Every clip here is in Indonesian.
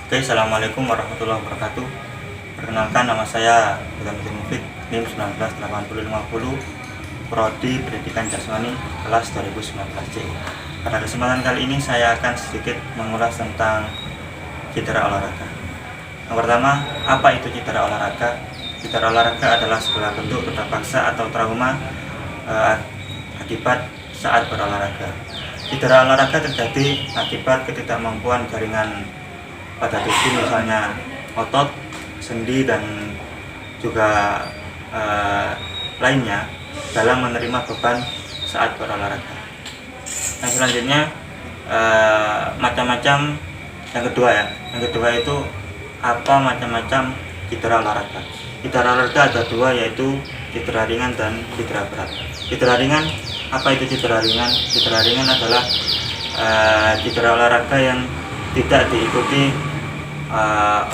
Oke, assalamualaikum warahmatullahi wabarakatuh. Perkenalkan, nama saya Burhanuddin Mufid, NIM 198050, Prodi Pendidikan Jasmani, kelas 2019C. Pada kesempatan kali ini saya akan sedikit mengulas tentang cedera olahraga. Yang pertama, apa itu cedera olahraga? Cedera olahraga adalah segala bentuk terpaksa atau trauma akibat saat berolahraga. Cedera olahraga terjadi akibat ketidakmampuan jaringan pada tubuh, misalnya otot, sendi, dan juga lainnya dalam menerima beban saat berolahraga. Yang selanjutnya macam-macam yang kedua itu apa macam-macam cedera olahraga. Cedera olahraga ada dua, yaitu cedera ringan dan cedera berat. Cedera ringan, apa itu cedera ringan? Cedera ringan adalah cedera olahraga yang tidak diikuti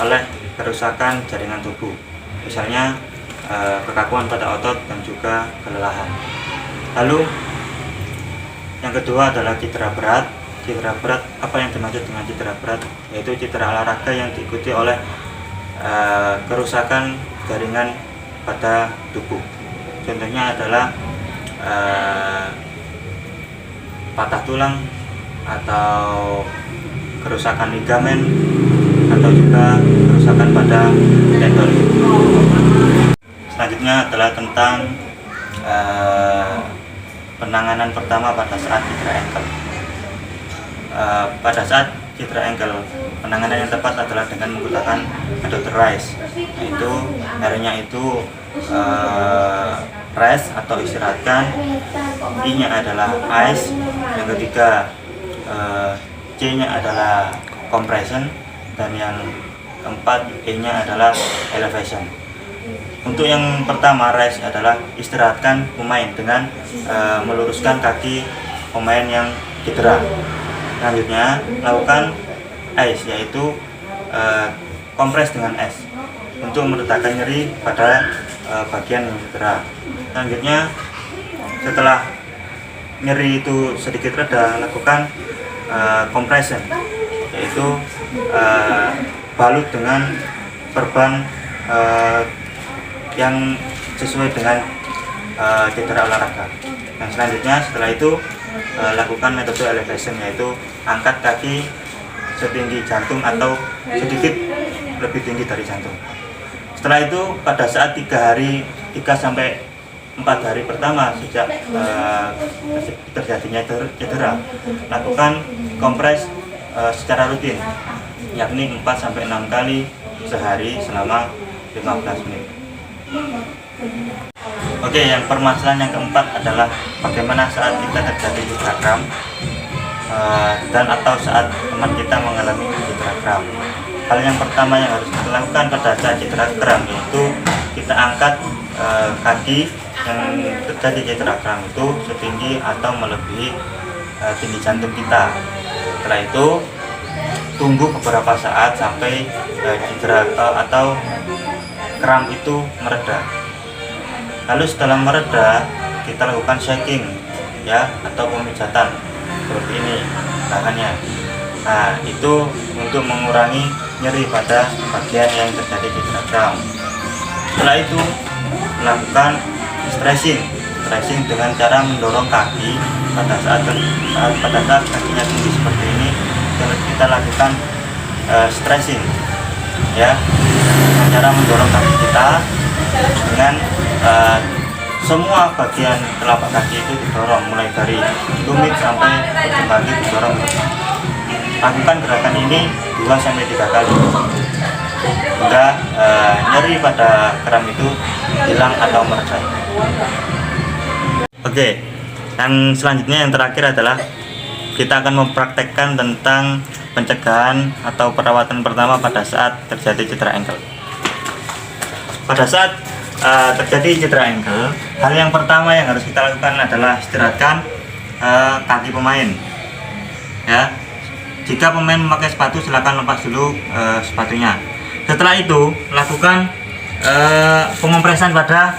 oleh kerusakan jaringan tubuh, misalnya kekakuan pada otot dan juga kelelahan. Lalu yang kedua adalah cedera berat. Cedera berat, apa yang dimaksud dengan cedera berat? Yaitu cedera olahraga yang diikuti oleh kerusakan jaringan pada tubuh. Contohnya adalah patah tulang atau kerusakan ligamen atau juga kerusakan pada tendon. Selanjutnya adalah tentang penanganan pertama pada saat cedera ankle. Pada saat cedera ankle, penanganan yang tepat adalah dengan menggunakan metode RICE, yaitu R-nya itu rest atau istirahatkan, I-nya adalah ice, yang ketiga C-nya adalah compression, dan yang keempat E-nya adalah elevation. Untuk yang pertama, rest adalah istirahatkan pemain dengan meluruskan kaki pemain yang cedera. Selanjutnya lakukan ice, yaitu kompres dengan es untuk meredakan nyeri pada bagian yang cedera. Selanjutnya, setelah nyeri itu sedikit reda, lakukan compression, yaitu balut dengan perban yang sesuai dengan cedera olahraga. Yang selanjutnya, setelah itu lakukan metode elevation, yaitu angkat kaki setinggi jantung atau sedikit lebih tinggi dari jantung. Setelah itu, pada saat 3 sampai 4 hari pertama sejak terjadinya cedera, lakukan kompres secara rutin, yakni 4-6 kali sehari selama 15 menit. Oke, yang permasalahan yang keempat adalah bagaimana saat kita terjadi cedera kram dan atau saat teman kita mengalami cedera kram. Hal yang pertama yang harus kita lakukan pada saat cedera kram, yaitu kita angkat kaki yang terjadi cedera kram itu setinggi atau melebihi tinggi jantung kita. Setelah itu tunggu beberapa saat sampai cedera atau kram itu mereda. Lalu setelah mereda, kita lakukan shaking, ya, atau pemijatan seperti ini tangannya. Nah, itu untuk mengurangi nyeri pada bagian yang terjadi cedera kram. Setelah itu lakukan stretching dengan cara mendorong kaki pada saat kakinya tinggi seperti ini. Kita lakukan stretching, ya, dengan cara mendorong kaki kita dengan semua bagian telapak kaki itu didorong, mulai dari tumit sampai ujung kaki didorong. Lakukan gerakan ini 2-3 kali hingga nyeri pada kram itu hilang atau mereda. Oke, yang selanjutnya yang terakhir adalah kita akan mempraktekkan tentang pencegahan atau perawatan pertama pada saat terjadi cedera ankle. Pada saat terjadi cedera ankle, hal yang pertama yang harus kita lakukan adalah istirahatkan kaki pemain, ya. Jika pemain memakai sepatu, silakan lepas dulu sepatunya. Setelah itu lakukan pengompresan pada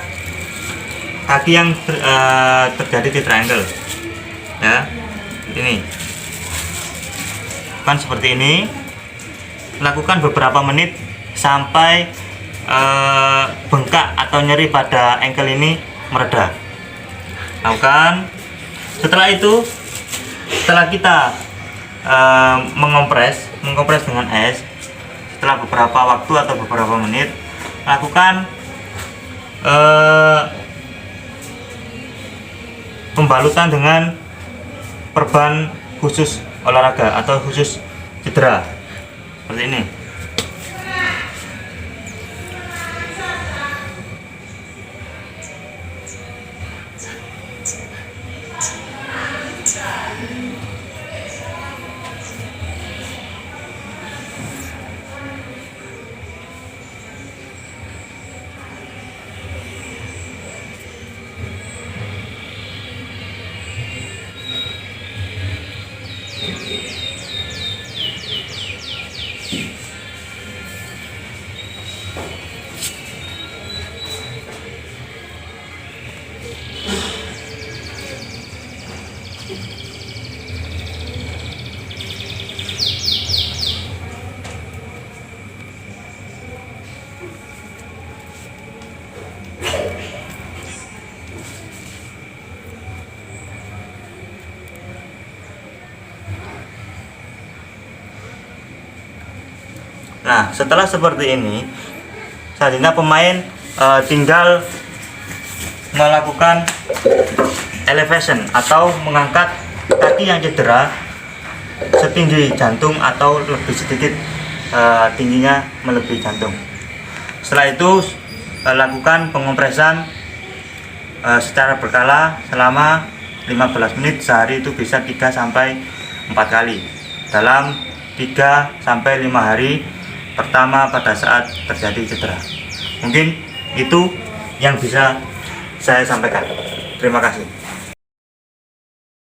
kaki yang terjadi cedera ankle, ya. Ini kan seperti ini. lakukan beberapa menit sampai bengkak atau nyeri pada ankle ini mereda. Lakukan. Setelah itu, setelah kita mengompres dengan es, setelah beberapa waktu atau beberapa menit, lakukan pembalutan dengan perban khusus olahraga atau khusus cedera seperti ini. Nah, setelah seperti ini, selanjutnya pemain tinggal melakukan elevation atau mengangkat kaki yang cedera setinggi jantung atau lebih sedikit tingginya melebihi jantung. Setelah itu lakukan pengompresan secara berkala selama 15 menit sehari, itu bisa 3-4 kali dalam 3-5 hari pertama pada saat terjadi cedera. Mungkin itu yang bisa saya sampaikan. Terima kasih.